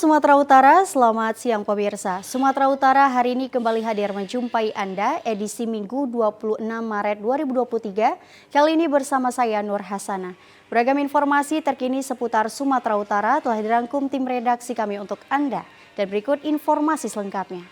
Sumatera Utara, selamat siang pemirsa. Sumatera Utara hari ini kembali hadir menjumpai Anda edisi Minggu 26 Maret 2023. Kali ini bersama saya Nur Hasana. Beragam informasi terkini seputar Sumatera Utara telah dirangkum tim redaksi kami untuk Anda. Dan berikut informasi selengkapnya.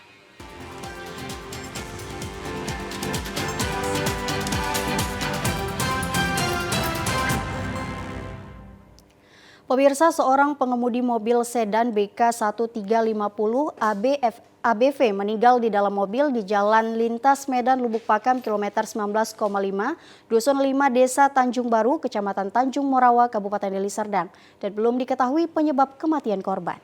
Pemirsa, seorang pengemudi mobil sedan BK1350 ABV meninggal di dalam mobil di Jalan Lintas Medan Lubuk Pakam kilometer 19,5, Dusun 5 Desa Tanjung Baru, Kecamatan Tanjung Morawa, Kabupaten Deli Serdang, dan belum diketahui penyebab kematian korban.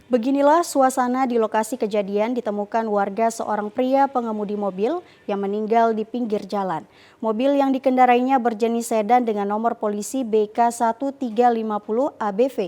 Beginilah suasana di lokasi kejadian. Ditemukan warga seorang pria pengemudi mobil yang meninggal di pinggir jalan. Mobil yang dikendarainya berjenis sedan dengan nomor polisi BK1350 ABV.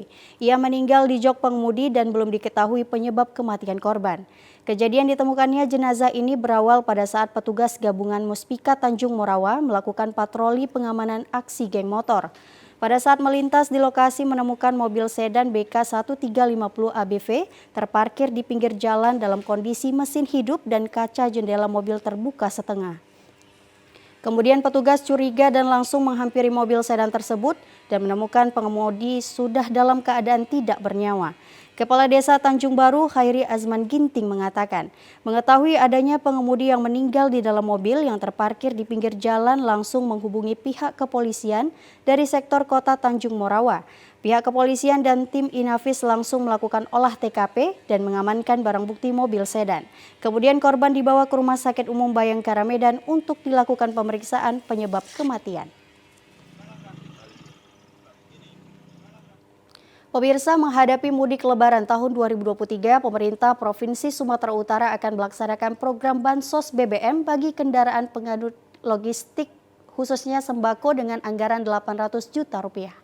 Ia meninggal di jok pengemudi dan belum diketahui penyebab kematian korban. Kejadian ditemukannya jenazah ini berawal pada saat petugas gabungan Muspika Tanjung Morawa melakukan patroli pengamanan aksi geng motor. Pada saat melintas di lokasi menemukan mobil sedan BK1350 ABV terparkir di pinggir jalan dalam kondisi mesin hidup dan kaca jendela mobil terbuka setengah. Kemudian petugas curiga dan langsung menghampiri mobil sedan tersebut dan menemukan pengemudi sudah dalam keadaan tidak bernyawa. Kepala Desa Tanjung Baru, Khairi Azman Ginting mengatakan, mengetahui adanya pengemudi yang meninggal di dalam mobil yang terparkir di pinggir jalan langsung menghubungi pihak kepolisian dari sektor kota Tanjung Morawa. Pihak kepolisian dan tim Inafis langsung melakukan olah TKP dan mengamankan barang bukti mobil sedan. Kemudian korban dibawa ke Rumah Sakit Umum Bayangkara Medan untuk dilakukan pemeriksaan penyebab kematian. Pemirsa, menghadapi mudik lebaran tahun 2023, pemerintah Provinsi Sumatera Utara akan melaksanakan program Bansos BBM bagi kendaraan pengadut logistik khususnya sembako dengan anggaran 800 juta rupiah.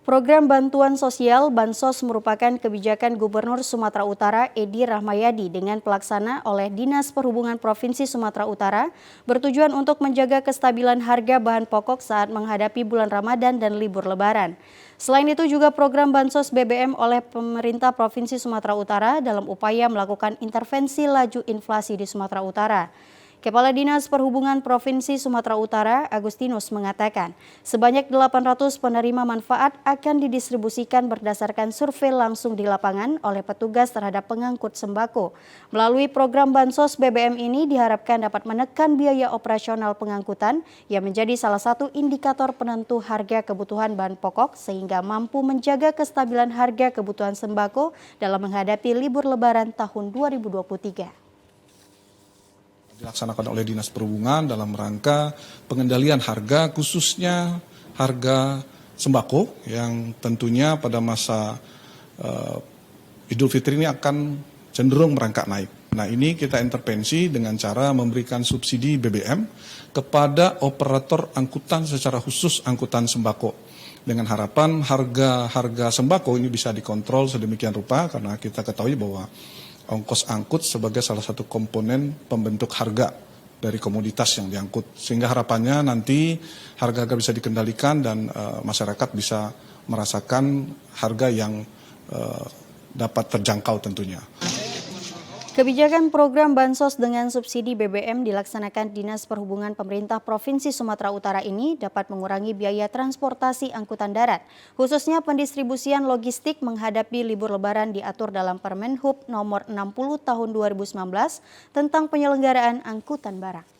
Program bantuan sosial Bansos merupakan kebijakan Gubernur Sumatera Utara Edi Rahmayadi dengan pelaksana oleh Dinas Perhubungan Provinsi Sumatera Utara bertujuan untuk menjaga kestabilan harga bahan pokok saat menghadapi bulan Ramadan dan libur Lebaran. Selain itu juga program Bansos BBM oleh pemerintah Provinsi Sumatera Utara dalam upaya melakukan intervensi laju inflasi di Sumatera Utara. Kepala Dinas Perhubungan Provinsi Sumatera Utara, Agustinus, mengatakan sebanyak 800 penerima manfaat akan didistribusikan berdasarkan survei langsung di lapangan oleh petugas terhadap pengangkut sembako. Melalui program Bansos BBM ini diharapkan dapat menekan biaya operasional pengangkutan yang menjadi salah satu indikator penentu harga kebutuhan bahan pokok sehingga mampu menjaga kestabilan harga kebutuhan sembako dalam menghadapi libur Lebaran tahun 2023. Dilaksanakan oleh Dinas Perhubungan dalam rangka pengendalian harga, khususnya harga sembako yang tentunya pada masa Idul Fitri ini akan cenderung merangkak naik. Nah, ini kita intervensi dengan cara memberikan subsidi BBM kepada operator angkutan secara khusus angkutan sembako. Dengan harapan harga sembako ini bisa dikontrol sedemikian rupa karena kita ketahui bahwa ongkos angkut sebagai salah satu komponen pembentuk harga dari komoditas yang diangkut. Sehingga harapannya nanti harga-harga bisa dikendalikan dan masyarakat bisa merasakan harga yang dapat terjangkau tentunya. Kebijakan program Bansos dengan subsidi BBM dilaksanakan Dinas Perhubungan Pemerintah Provinsi Sumatera Utara ini dapat mengurangi biaya transportasi angkutan darat, khususnya pendistribusian logistik menghadapi libur Lebaran diatur dalam Permen Hub nomor 60 tahun 2019 tentang penyelenggaraan angkutan barang.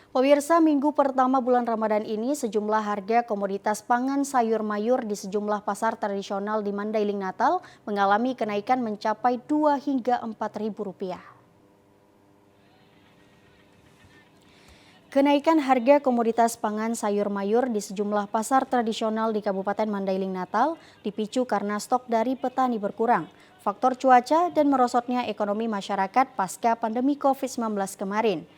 Pemirsa, minggu pertama bulan Ramadan ini sejumlah harga komoditas pangan sayur mayur di sejumlah pasar tradisional di Mandailing Natal mengalami kenaikan mencapai 2 hingga 4 ribu rupiah. Kenaikan harga komoditas pangan sayur mayur di sejumlah pasar tradisional di Kabupaten Mandailing Natal dipicu karena stok dari petani berkurang, faktor cuaca dan merosotnya ekonomi masyarakat pasca pandemi COVID-19 kemarin.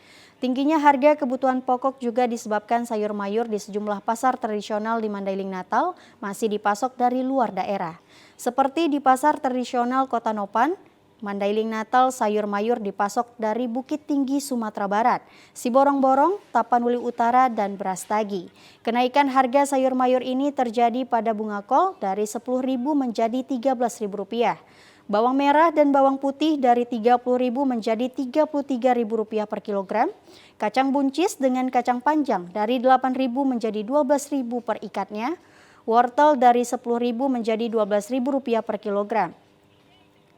Tingginya harga kebutuhan pokok juga disebabkan sayur mayur di sejumlah pasar tradisional di Mandailing Natal masih dipasok dari luar daerah. Seperti di pasar tradisional Kota Nopan, Mandailing Natal sayur mayur dipasok dari Bukit Tinggi, Sumatera Barat, Siborong-Borong, Tapanuli Utara, dan Brastagi. Kenaikan harga sayur mayur ini terjadi pada bunga kol dari Rp10.000 menjadi Rp13.000. Bawang merah dan bawang putih dari Rp30.000 menjadi Rp33.000 per kilogram. Kacang buncis dengan kacang panjang dari Rp8.000 menjadi Rp12.000 per ikatnya. Wortel dari Rp10.000 menjadi Rp12.000 per kilogram.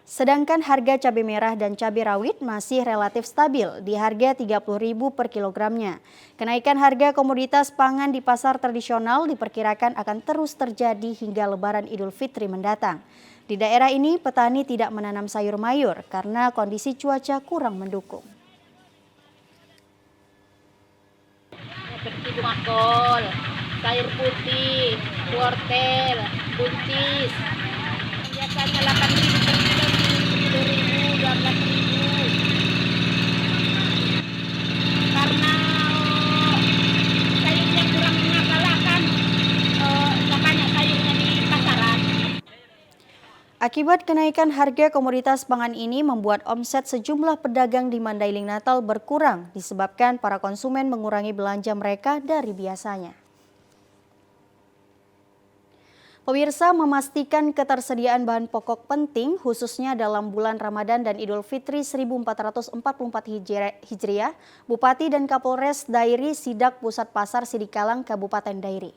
Sedangkan harga cabai merah dan cabai rawit masih relatif stabil di harga Rp30.000 per kilogramnya. Kenaikan harga komoditas pangan di pasar tradisional diperkirakan akan terus terjadi hingga Lebaran Idul Fitri mendatang. Di daerah ini petani tidak menanam sayur mayur karena kondisi cuaca kurang mendukung. Seperti bunga kol, sayur putih, wortel, buncis. Biasanya Rp8.000 per kilo, Rp10.000, Rp12.000. Karena sayurnya kurang mengakalakan, makanya sayurnya di pasaran. Akibat kenaikan harga komoditas pangan ini membuat omset sejumlah pedagang di Mandailing Natal berkurang disebabkan para konsumen mengurangi belanja mereka dari biasanya. Pemirsa, memastikan ketersediaan bahan pokok penting khususnya dalam bulan Ramadan dan Idul Fitri 1444 Hijriah, Bupati dan Kapolres Dairi sidak Pusat Pasar Sidikalang Kabupaten Dairi.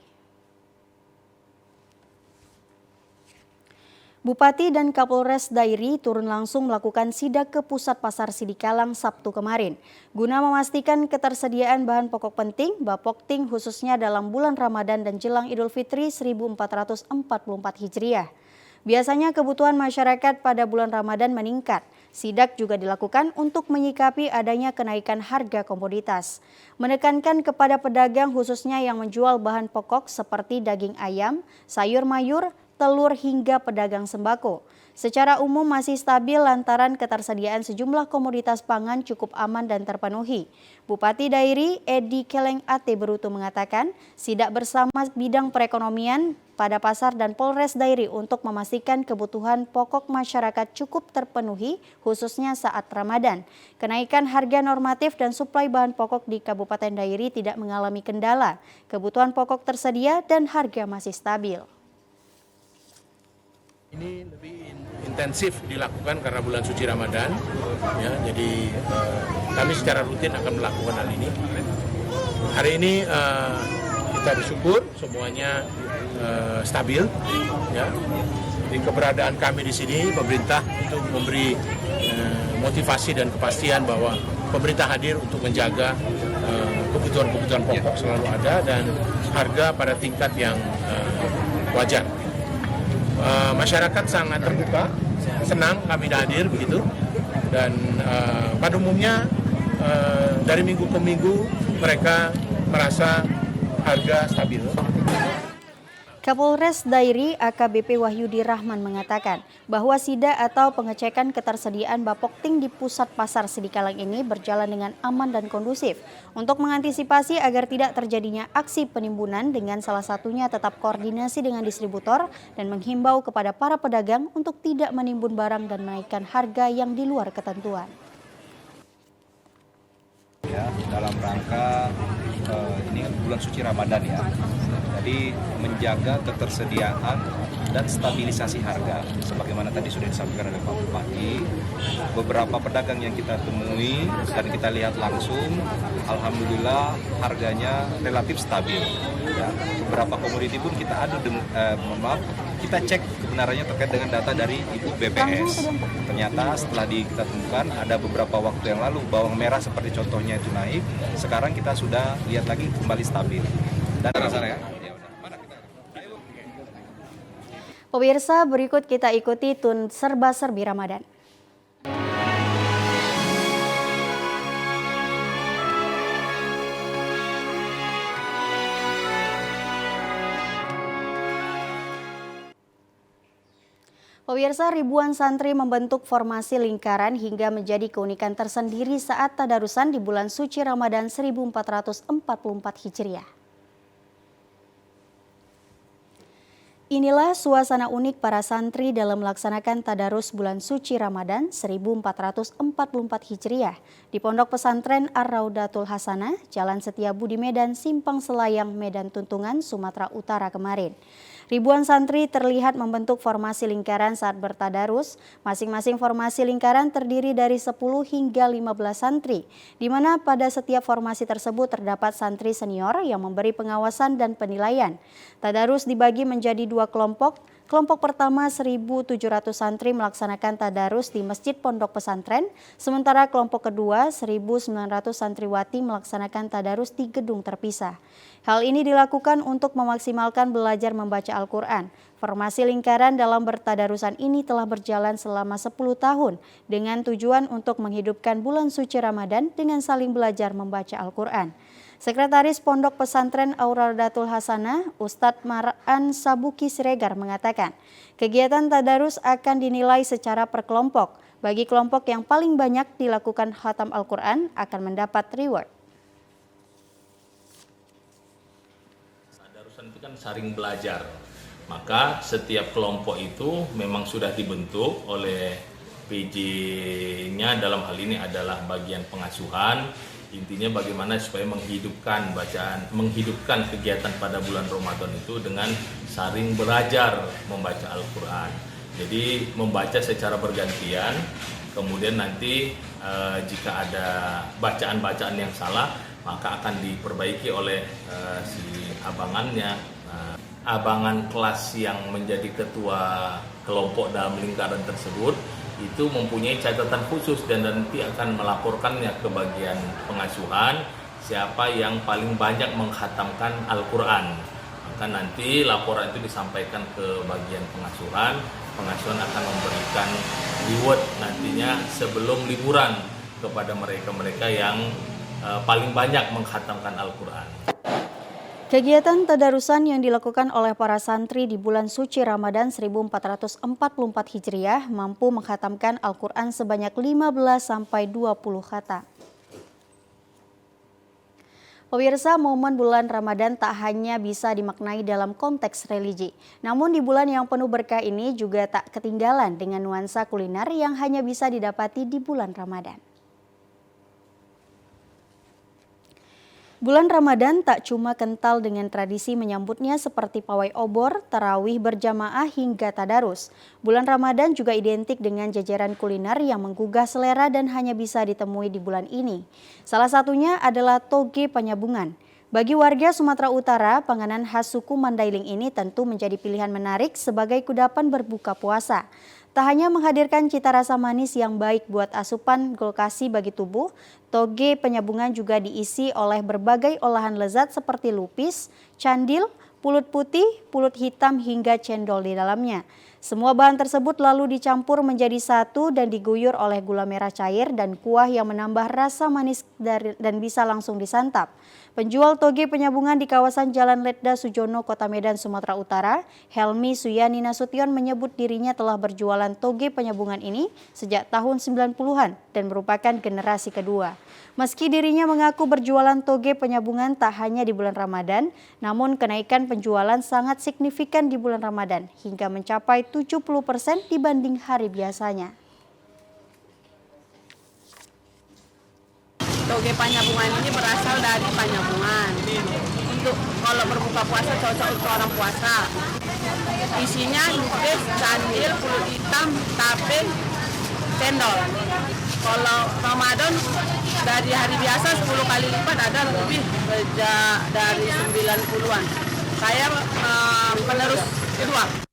Bupati dan Kapolres Dairi turun langsung melakukan sidak ke Pusat Pasar Sidikalang Sabtu kemarin, guna memastikan ketersediaan bahan pokok penting Bapokting khususnya dalam bulan Ramadan dan jelang Idul Fitri 1444 Hijriah. Biasanya kebutuhan masyarakat pada bulan Ramadan meningkat. Sidak juga dilakukan untuk menyikapi adanya kenaikan harga komoditas. Menekankan kepada pedagang khususnya yang menjual bahan pokok seperti daging ayam, sayur mayur, telur hingga pedagang sembako. Secara umum masih stabil lantaran ketersediaan sejumlah komoditas pangan cukup aman dan terpenuhi. Bupati Dairi Edi Keleng Ate Berutu mengatakan, sidak bersama bidang perekonomian pada pasar dan Polres Dairi untuk memastikan kebutuhan pokok masyarakat cukup terpenuhi khususnya saat Ramadan. Kenaikan harga normatif dan suplai bahan pokok di Kabupaten Dairi tidak mengalami kendala. Kebutuhan pokok tersedia dan harga masih stabil. Ini lebih intensif dilakukan karena bulan suci Ramadan, ya, jadi kami secara rutin akan melakukan hal ini. Hari ini kita bersyukur semuanya stabil, ya. Jadi keberadaan kami di sini, pemerintah untuk memberi motivasi dan kepastian bahwa pemerintah hadir untuk menjaga kebutuhan-kebutuhan pokok selalu ada dan harga pada tingkat yang wajar. Masyarakat sangat terbuka, senang kami hadir begitu, dan pada umumnya dari minggu ke minggu mereka merasa harga stabil. Kapolres Dairi AKBP Wahyudi Rahman mengatakan bahwa sidak atau pengecekan ketersediaan Bapokting di Pusat Pasar Sidikalang ini berjalan dengan aman dan kondusif untuk mengantisipasi agar tidak terjadinya aksi penimbunan, dengan salah satunya tetap koordinasi dengan distributor dan menghimbau kepada para pedagang untuk tidak menimbun barang dan menaikkan harga yang di luar ketentuan. Ya, dalam rangka ini bulan suci Ramadan ya. Jadi menjaga ketersediaan dan stabilisasi harga. Sebagaimana tadi sudah disampaikan oleh Pak Bupati, beberapa pedagang yang kita temui dan kita lihat langsung, alhamdulillah harganya relatif stabil. Ya, beberapa komoditi pun kita kita cek kebenarannya terkait dengan data dari Ibu BPS. Ternyata setelah kita temukan ada beberapa waktu yang lalu bawang merah seperti contohnya itu naik, sekarang kita sudah lihat lagi kembali stabil. Dan rasanya Pemirsa, berikut kita ikuti tun serba-serbi Ramadan. Pemirsa, ribuan santri membentuk formasi lingkaran hingga menjadi keunikan tersendiri saat tadarusan di bulan suci Ramadan 1444 Hijriah. Inilah suasana unik para santri dalam melaksanakan tadarus bulan suci Ramadan 1444 Hijriah di Pondok Pesantren Ar-Raudatul Hasanah, Jalan Setiabudi Medan, Simpang Selayang, Medan Tuntungan, Sumatera Utara kemarin. Ribuan santri terlihat membentuk formasi lingkaran saat bertadarus. Masing-masing formasi lingkaran terdiri dari 10 hingga 15 santri, di mana pada setiap formasi tersebut terdapat santri senior yang memberi pengawasan dan penilaian. Tadarus dibagi menjadi 2 kelompok. Kelompok pertama 1.700 santri melaksanakan tadarus di Masjid Pondok Pesantren, sementara kelompok kedua 1.900 santriwati melaksanakan tadarus di gedung terpisah. Hal ini dilakukan untuk memaksimalkan belajar membaca Al-Quran. Formasi lingkaran dalam bertadarusan ini telah berjalan selama 10 tahun dengan tujuan untuk menghidupkan bulan suci Ramadan dengan saling belajar membaca Al-Quran. Sekretaris Pondok Pesantren Ar-Raudatul Hasanah, Ustadz Mar'an Sabuki Siregar mengatakan, kegiatan tadarus akan dinilai secara per kelompok. Bagi kelompok yang paling banyak dilakukan khatam Al-Quran akan mendapat reward. Tadarusan itu kan saling belajar, maka setiap kelompok itu memang sudah dibentuk oleh PJ-nya, dalam hal ini adalah bagian pengasuhan. Intinya bagaimana supaya menghidupkan bacaan, menghidupkan kegiatan pada bulan Ramadan itu dengan saling belajar membaca Al-Quran. Jadi membaca secara bergantian, kemudian nanti jika ada bacaan-bacaan yang salah, maka akan diperbaiki oleh si abangannya. Abangan kelas yang menjadi ketua kelompok dalam lingkaran tersebut itu mempunyai catatan khusus dan nanti akan melaporkannya ke bagian pengasuhan siapa yang paling banyak menghatamkan Al-Quran. Maka nanti laporan itu disampaikan ke bagian pengasuhan. Pengasuhan akan memberikan reward nantinya sebelum liburan kepada mereka-mereka yang paling banyak menghatamkan Al-Quran. Kegiatan tadarusan yang dilakukan oleh para santri di bulan suci Ramadan 1444 Hijriah mampu menghatamkan Al-Quran sebanyak 15-20 kata. Pemirsa, momen bulan Ramadan tak hanya bisa dimaknai dalam konteks religi. Namun di bulan yang penuh berkah ini juga tak ketinggalan dengan nuansa kuliner yang hanya bisa didapati di bulan Ramadan. Bulan Ramadan tak cuma kental dengan tradisi menyambutnya seperti pawai obor, tarawih berjamaah hingga tadarus. Bulan Ramadan juga identik dengan jajaran kuliner yang menggugah selera dan hanya bisa ditemui di bulan ini. Salah satunya adalah toge penyabungan. Bagi warga Sumatera Utara, panganan khas suku Mandailing ini tentu menjadi pilihan menarik sebagai kudapan berbuka puasa. Tak hanya menghadirkan cita rasa manis yang baik buat asupan glukosa bagi tubuh, toge penyabungan juga diisi oleh berbagai olahan lezat seperti lupis, candil, pulut putih, pulut hitam hingga cendol di dalamnya. Semua bahan tersebut lalu dicampur menjadi satu dan diguyur oleh gula merah cair dan kuah yang menambah rasa manis dan bisa langsung disantap. Penjual toge penyabungan di kawasan Jalan Letda Sujono, Kota Medan, Sumatera Utara, Helmi Suyani Nasution menyebut dirinya telah berjualan toge penyabungan ini sejak tahun 90-an dan merupakan generasi kedua. Meski dirinya mengaku berjualan toge penyabungan tak hanya di bulan Ramadan, namun kenaikan penjualan sangat signifikan di bulan Ramadan hingga mencapai 70% dibanding hari biasanya. Toge penyabungan ini berasal dari penyabungan. Untuk kalau berbuka puasa cocok untuk orang puasa. Isinya lupis, candil, pulut hitam, tape, cendol. Kalau Ramadan dari hari biasa 10 kali lipat, ada lebih dari 90-an. Saya penerus kedua.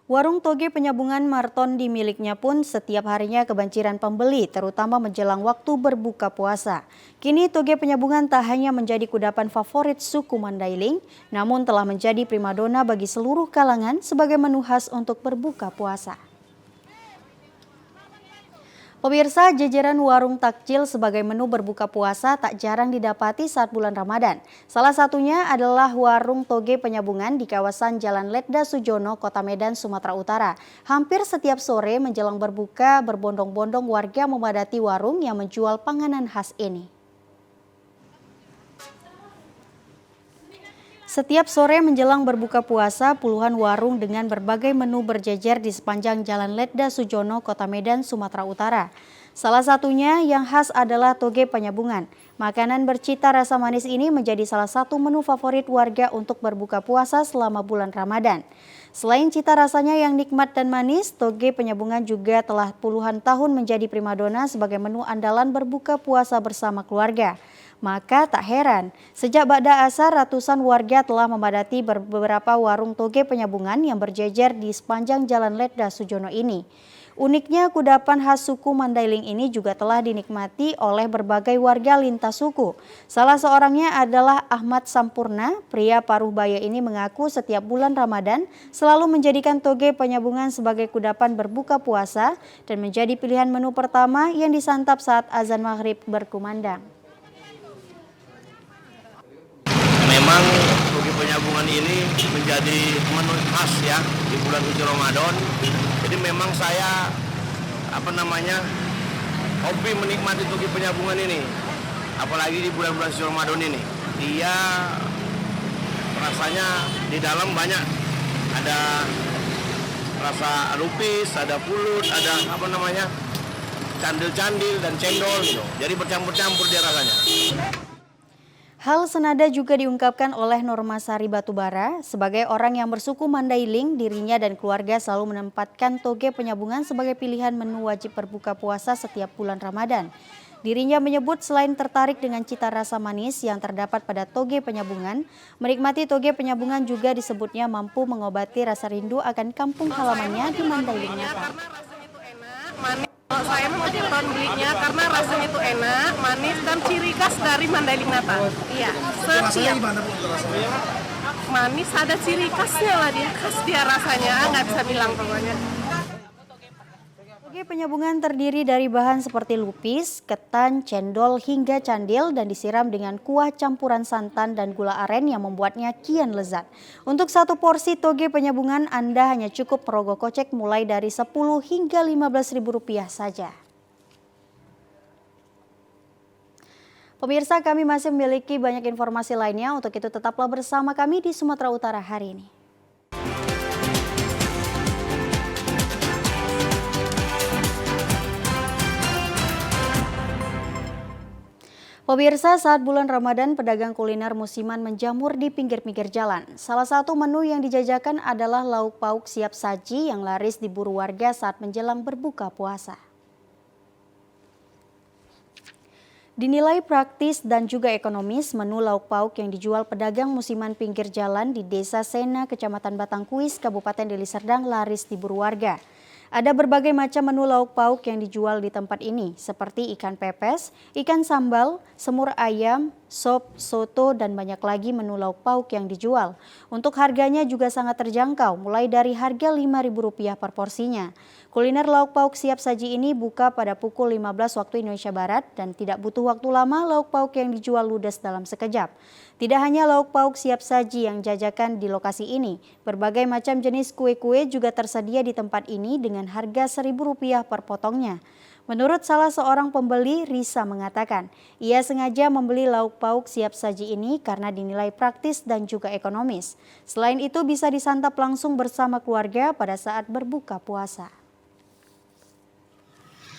Warung toge penyabungan Martondi miliknya pun setiap harinya kebanjiran pembeli, terutama menjelang waktu berbuka puasa. Kini toge penyabungan tak hanya menjadi kudapan favorit suku Mandailing, namun telah menjadi primadona bagi seluruh kalangan sebagai menu khas untuk berbuka puasa. Pemirsa, jajaran warung takjil sebagai menu berbuka puasa tak jarang didapati saat bulan Ramadan. Salah satunya adalah warung toge penyabungan di kawasan Jalan Letda Sujono, Kota Medan, Sumatera Utara. Hampir setiap sore menjelang berbuka, berbondong-bondong warga memadati warung yang menjual panganan khas ini. Setiap sore menjelang berbuka puasa, puluhan warung dengan berbagai menu berjejer di sepanjang Jalan Letda Sujono, Kota Medan, Sumatera Utara. Salah satunya yang khas adalah toge penyabungan. Makanan bercita rasa manis ini menjadi salah satu menu favorit warga untuk berbuka puasa selama bulan Ramadan. Selain cita rasanya yang nikmat dan manis, toge penyabungan juga telah puluhan tahun menjadi primadona sebagai menu andalan berbuka puasa bersama keluarga. Maka tak heran, sejak ba'da asar ratusan warga telah memadati beberapa warung toge penyabungan yang berjejer di sepanjang Jalan Letda Sujono ini. Uniknya, kudapan khas suku Mandailing ini juga telah dinikmati oleh berbagai warga lintas suku. Salah seorangnya adalah Ahmad Sampurna. Pria paruh baya ini mengaku setiap bulan Ramadan selalu menjadikan toge penyabungan sebagai kudapan berbuka puasa dan menjadi pilihan menu pertama yang disantap saat azan maghrib berkumandang. Memang toge penyabungan ini menjadi menu khas ya di bulan suci Ramadan. Jadi memang saya hobi menikmati toge penyabungan ini. Apalagi di bulan-bulan suci Ramadan ini. Dia rasanya di dalam banyak, ada rasa lupis, ada pulut, ada candil-candil dan cendol gitu. Jadi bercampur-campur dia rasanya. Hal senada juga diungkapkan oleh Normasari Batubara. Sebagai orang yang bersuku Mandailing, dirinya dan keluarga selalu menempatkan toge penyabungan sebagai pilihan menu wajib berbuka puasa setiap bulan Ramadan. Dirinya menyebut selain tertarik dengan cita rasa manis yang terdapat pada toge penyabungan, menikmati toge penyabungan juga disebutnya mampu mengobati rasa rindu akan kampung halamannya di Mandailing Natal. Saya memang tiap tahun belinya karena rasanya itu enak, manis, dan ciri khas dari Mandailing Natal. Iya, setiap manis ada ciri khasnya lah, dia khas dia rasanya, nggak bisa bilang pokoknya. Toge penyabungan terdiri dari bahan seperti lupis, ketan, cendol, hingga candil dan disiram dengan kuah campuran santan dan gula aren yang membuatnya kian lezat. Untuk satu porsi toge penyabungan Anda hanya cukup merogoh kocek mulai dari 10 hingga 15 ribu rupiah saja. Pemirsa, kami masih memiliki banyak informasi lainnya. Untuk itu tetaplah bersama kami di Sumatera Utara hari ini. Pemirsa, saat bulan Ramadan, pedagang kuliner musiman menjamur di pinggir-pinggir jalan. Salah satu menu yang dijajakan adalah lauk pauk siap saji yang laris diburu warga saat menjelang berbuka puasa. Dinilai praktis dan juga ekonomis, menu lauk pauk yang dijual pedagang musiman pinggir jalan di Desa Sena, Kecamatan Batangkuis, Kabupaten Deli Serdang laris diburu warga. Ada berbagai macam menu lauk pauk yang dijual di tempat ini, seperti ikan pepes, ikan sambal, semur ayam, sop, soto, dan banyak lagi menu lauk pauk yang dijual. Untuk harganya juga sangat terjangkau, mulai dari harga Rp5.000 per porsinya. Kuliner lauk pauk siap saji ini buka pada pukul 15 waktu Indonesia Barat dan tidak butuh waktu lama lauk pauk yang dijual ludes dalam sekejap. Tidak hanya lauk pauk siap saji yang jajakan di lokasi ini, berbagai macam jenis kue-kue juga tersedia di tempat ini dengan harga Rp1.000 per potongnya. Menurut salah seorang pembeli, Risa mengatakan, ia sengaja membeli lauk pauk siap saji ini karena dinilai praktis dan juga ekonomis. Selain itu bisa disantap langsung bersama keluarga pada saat berbuka puasa.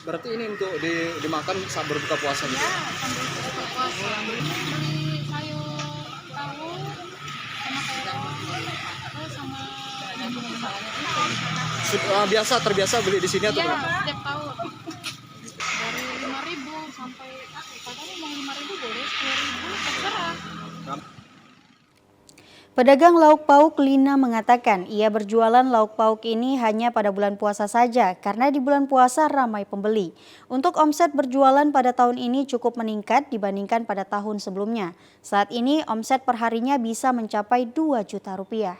Berarti ini untuk dimakan saat berbuka puasa gitu? Ya, sambil berbuka puasa. Beli sayur tahu sama terong, terus sama Terbiasa beli di sini atau iya, berapa? setiap tahun. Dari 5.000 sampai kadang mau 5.000 boleh, 10.000 terserah. Pedagang lauk pauk Lina mengatakan ia berjualan lauk pauk ini hanya pada bulan puasa saja karena di bulan puasa ramai pembeli. Untuk omset berjualan pada tahun ini cukup meningkat dibandingkan pada tahun sebelumnya. Saat ini omset perharinya bisa mencapai Rp2 juta. Jualan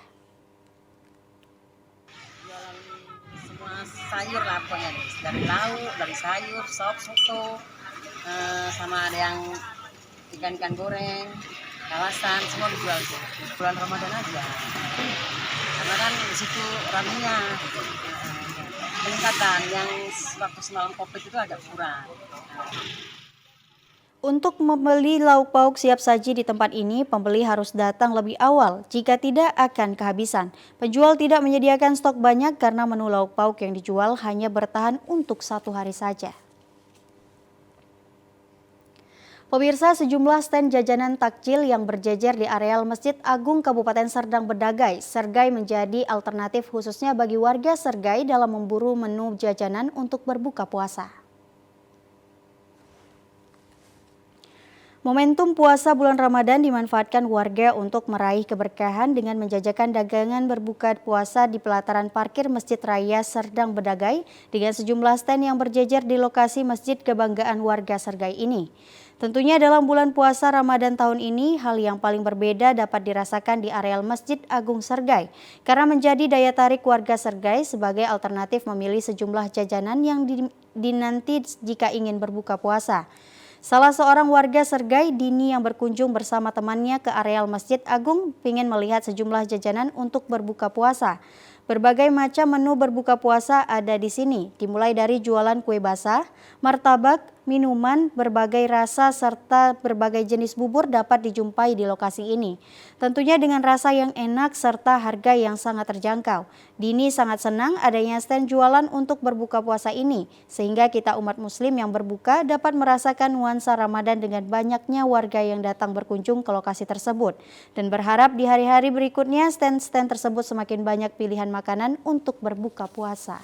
semua sayur lah pokoknya, dari lauk, dari sayur, sop, soto, sama ada yang ikan-ikan goreng, kawasan, semua dijual bulan Ramadan aja. Karena kan di situ ramenya peningkatan yang waktu semalam Covid itu agak kurang. Untuk membeli lauk pauk siap saji di tempat ini, pembeli harus datang lebih awal. Jika tidak, akan kehabisan. Penjual tidak menyediakan stok banyak karena menu lauk pauk yang dijual hanya bertahan untuk 1 hari saja. Pemirsa, sejumlah stand jajanan takjil yang berjejer di areal Masjid Agung Kabupaten Serdang Bedagai, Sergai menjadi alternatif khususnya bagi warga Sergai dalam memburu menu jajanan untuk berbuka puasa. Momentum puasa bulan Ramadan dimanfaatkan warga untuk meraih keberkahan dengan menjajakan dagangan berbuka puasa di pelataran parkir Masjid Raya Serdang Bedagai dengan sejumlah stand yang berjejer di lokasi Masjid Kebanggaan warga Sergai ini. Tentunya dalam bulan puasa Ramadan tahun ini, hal yang paling berbeda dapat dirasakan di areal Masjid Agung Sergai karena menjadi daya tarik warga Sergai sebagai alternatif memilih sejumlah jajanan yang dinanti jika ingin berbuka puasa. Salah seorang warga Sergai, Dini, yang berkunjung bersama temannya ke areal Masjid Agung ingin melihat sejumlah jajanan untuk berbuka puasa. Berbagai macam menu berbuka puasa ada di sini, dimulai dari jualan kue basah, martabak, minuman, berbagai rasa, serta berbagai jenis bubur dapat dijumpai di lokasi ini. Tentunya dengan rasa yang enak serta harga yang sangat terjangkau. Dini sangat senang adanya stand jualan untuk berbuka puasa ini, sehingga kita umat muslim yang berbuka dapat merasakan nuansa Ramadan dengan banyaknya warga yang datang berkunjung ke lokasi tersebut. Dan berharap di hari-hari berikutnya stand-stand tersebut semakin banyak pilihan makanan untuk berbuka puasa.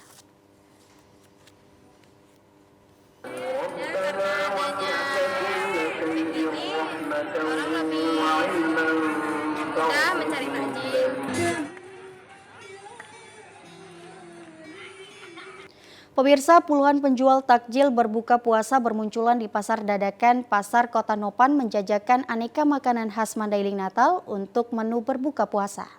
Orang lebih mudah mencari takjil. Pemirsa, puluhan penjual takjil berbuka puasa bermunculan di pasar dadakan Pasar Kota Nopan menjajakan aneka makanan khas Mandailing Natal untuk menu berbuka puasa.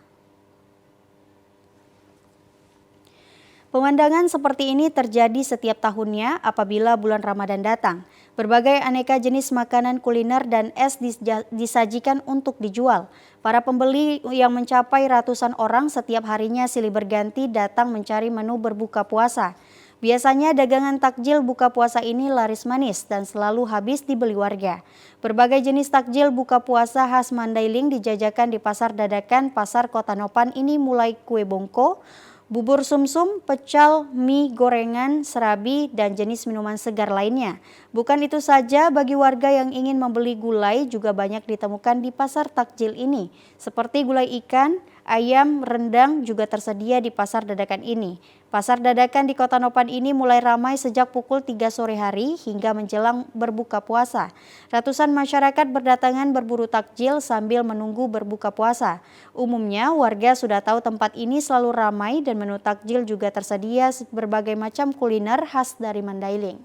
Pemandangan seperti ini terjadi setiap tahunnya apabila bulan Ramadan datang. Berbagai aneka jenis makanan kuliner dan es disajikan untuk dijual. Para pembeli yang mencapai ratusan orang setiap harinya silih berganti datang mencari menu berbuka puasa. Biasanya dagangan takjil buka puasa ini laris manis dan selalu habis dibeli warga. Berbagai jenis takjil buka puasa khas Mandailing dijajakan di pasar dadakan Pasar Kota Nopan ini mulai kue bongko, bubur sumsum, pecel, mie, gorengan, serabi, dan jenis minuman segar lainnya. Bukan itu saja, bagi warga yang ingin membeli gulai juga banyak ditemukan di pasar takjil ini. Seperti gulai ikan, ayam, rendang juga tersedia di pasar dadakan ini. Pasar dadakan di Kota Nopan ini mulai ramai sejak pukul 3 sore hari hingga menjelang berbuka puasa. Ratusan masyarakat berdatangan berburu takjil sambil menunggu berbuka puasa. Umumnya warga sudah tahu tempat ini selalu ramai dan menu takjil juga tersedia berbagai macam kuliner khas dari Mandailing.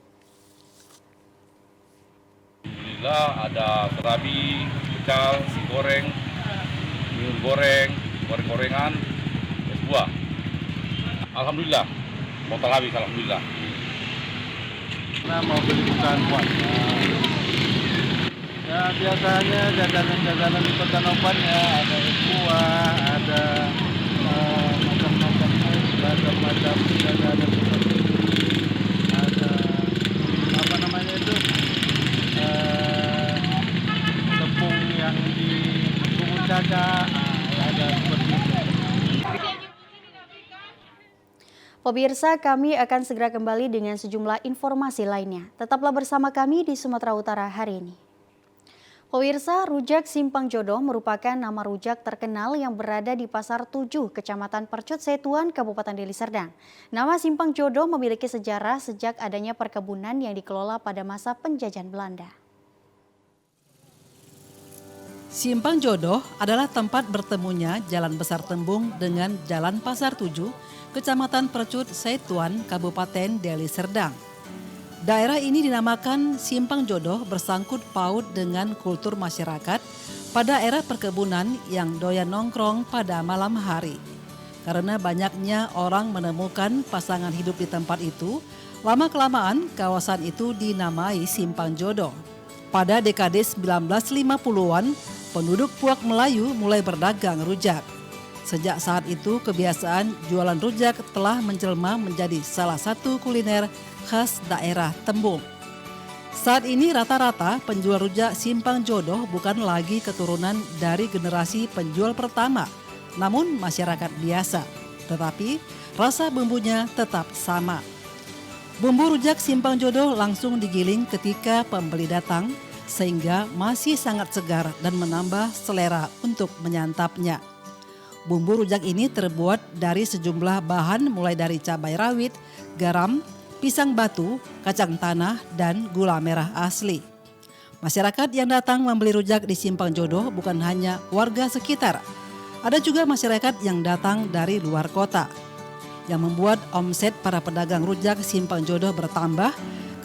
Alhamdulillah ada serabi, pecel, goreng, mie goreng, goreng-gorengan, es buah. Alhamdulillah, total habis alhamdulillah. Nah, mau beli bukaan puasa. Ya biasanya jajanan-jajanan di Kota Nopan ya ada es buah, ada macam-macam es, macam-macam jajanan seperti ada apa namanya itu tepung yang dibungkus caca, ada seperti itu. Pemirsa, kami akan segera kembali dengan sejumlah informasi lainnya. Tetaplah bersama kami di Sumatera Utara hari ini. Pemirsa, rujak Simpang Jodoh merupakan nama rujak terkenal yang berada di Pasar 7, Kecamatan Percut Setuan, Kabupaten Deli Serdang. Nama Simpang Jodoh memiliki sejarah sejak adanya perkebunan yang dikelola pada masa penjajahan Belanda. Simpang Jodoh adalah tempat bertemunya Jalan Besar Tembung dengan Jalan Pasar 7, Kecamatan Percut Setuan, Kabupaten Deli Serdang. Daerah ini dinamakan Simpang Jodoh bersangkut paut dengan kultur masyarakat pada era perkebunan yang doyan nongkrong pada malam hari. Karena banyaknya orang menemukan pasangan hidup di tempat itu, lama-kelamaan kawasan itu dinamai Simpang Jodoh. Pada dekade 1950-an, penduduk Puak Melayu mulai berdagang rujak. Sejak saat itu kebiasaan jualan rujak telah menjelma menjadi salah satu kuliner khas daerah Tembung. Saat ini rata-rata penjual rujak Simpang Jodoh bukan lagi keturunan dari generasi penjual pertama, namun masyarakat biasa. Tetapi rasa bumbunya tetap sama. Bumbu rujak Simpang Jodoh langsung digiling ketika pembeli datang, sehingga masih sangat segar dan menambah selera untuk menyantapnya. Bumbu rujak ini terbuat dari sejumlah bahan mulai dari cabai rawit, garam, pisang batu, kacang tanah, dan gula merah asli. Masyarakat yang datang membeli rujak di Simpang Jodoh bukan hanya warga sekitar. Ada juga masyarakat yang datang dari luar kota. Yang membuat omset para pedagang rujak Simpang Jodoh bertambah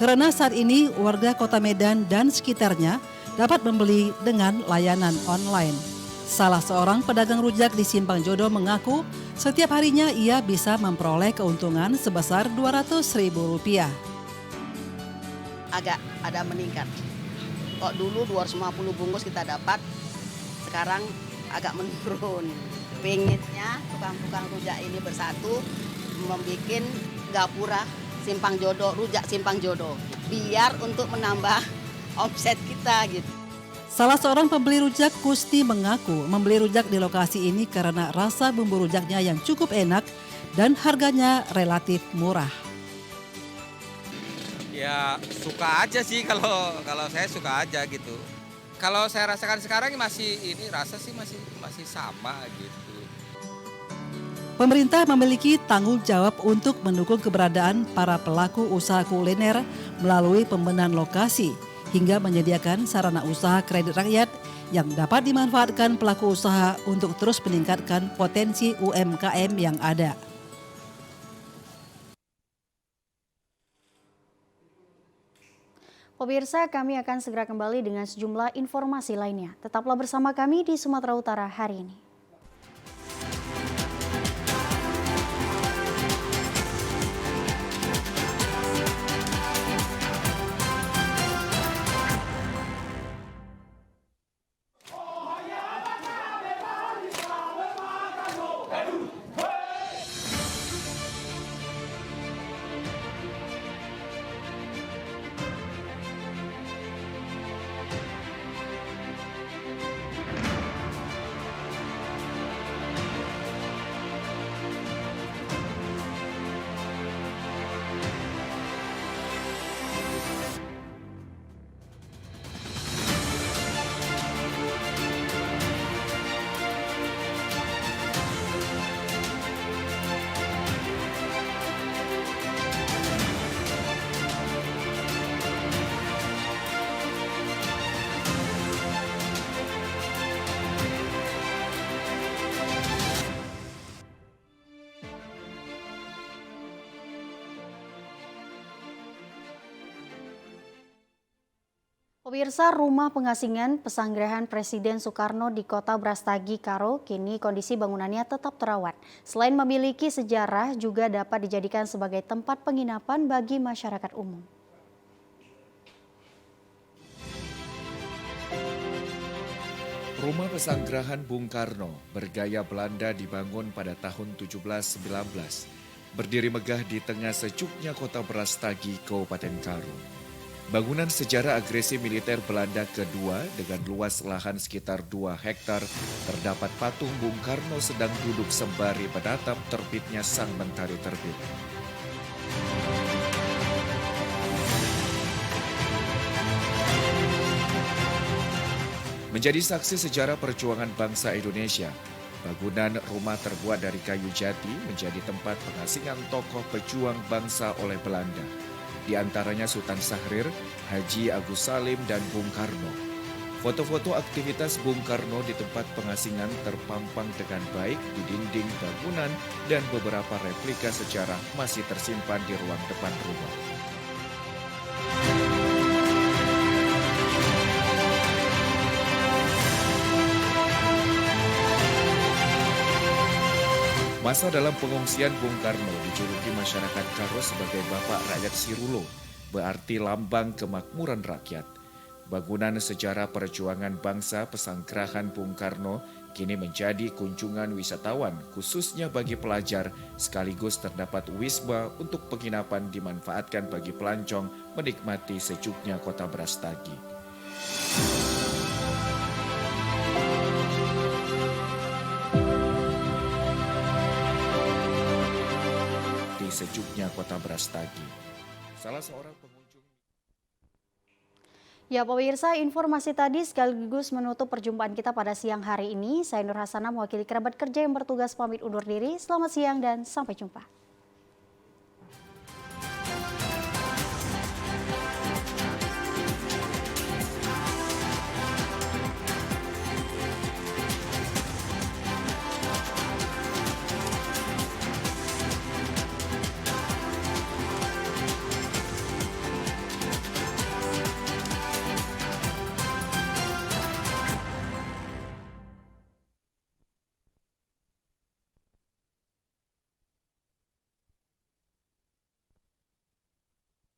karena saat ini warga Kota Medan dan sekitarnya dapat membeli dengan layanan online. Salah seorang pedagang rujak di Simpang Jodoh mengaku setiap harinya ia bisa memperoleh keuntungan sebesar Rp200.000. Agak ada meningkat. Kok dulu 250 bungkus kita dapat, sekarang agak menurun. Pengennya tukang-tukang rujak ini bersatu membuat gapura Simpang Jodoh, rujak Simpang Jodoh, biar untuk menambah omset kita gitu. Salah seorang pembeli rujak, Kusti, mengaku membeli rujak di lokasi ini karena rasa bumbu rujaknya yang cukup enak dan harganya relatif murah. Ya suka aja sih, kalau saya suka aja gitu. Kalau saya rasakan sekarang masih sama gitu. Pemerintah memiliki tanggung jawab untuk mendukung keberadaan para pelaku usaha kuliner melalui pembenahan lokasi hingga menyediakan sarana usaha kredit rakyat yang dapat dimanfaatkan pelaku usaha untuk terus meningkatkan potensi UMKM yang ada. Pemirsa, kami akan segera kembali dengan sejumlah informasi lainnya. Tetaplah bersama kami di Sumatera Utara hari ini. Pemirsa, rumah pengasingan pesanggrahan Presiden Soekarno di Kota Brastagi, Karo, kini kondisi bangunannya tetap terawat. Selain memiliki sejarah, juga dapat dijadikan sebagai tempat penginapan bagi masyarakat umum. Rumah pesanggrahan Bung Karno bergaya Belanda dibangun pada tahun 1719. Berdiri megah di tengah sejuknya Kota Brastagi, Kabupaten Karo. Bangunan sejarah agresi militer Belanda kedua dengan luas lahan sekitar 2 hektar, terdapat patung Bung Karno sedang duduk sembari menatap terbitnya sang mentari terbit. Menjadi saksi sejarah perjuangan bangsa Indonesia, bangunan rumah terbuat dari kayu jati menjadi tempat pengasingan tokoh pejuang bangsa oleh Belanda. Di antaranya Sultan Syahrir, Haji Agus Salim, dan Bung Karno. Foto-foto aktivitas Bung Karno di tempat pengasingan terpampang dengan baik di dinding bangunan dan beberapa replika sejarah masih tersimpan di ruang depan rumah. Masa dalam pengungsian Bung Karno dijuluki masyarakat Karo sebagai Bapak Rakyat Sirulo, berarti lambang kemakmuran rakyat. Bangunan sejarah perjuangan bangsa pesanggrahan Bung Karno kini menjadi kunjungan wisatawan khususnya bagi pelajar, sekaligus terdapat wisma untuk penginapan dimanfaatkan bagi pelancong menikmati sejuknya kota Brastagi. Di sejuknya kota Brastagi, salah seorang pengunjung. Ya pemirsa, informasi tadi sekaligus menutup perjumpaan kita pada siang hari ini. Saya Nur Hasanah mewakili kerabat kerja yang bertugas pamit undur diri. Selamat siang dan sampai jumpa.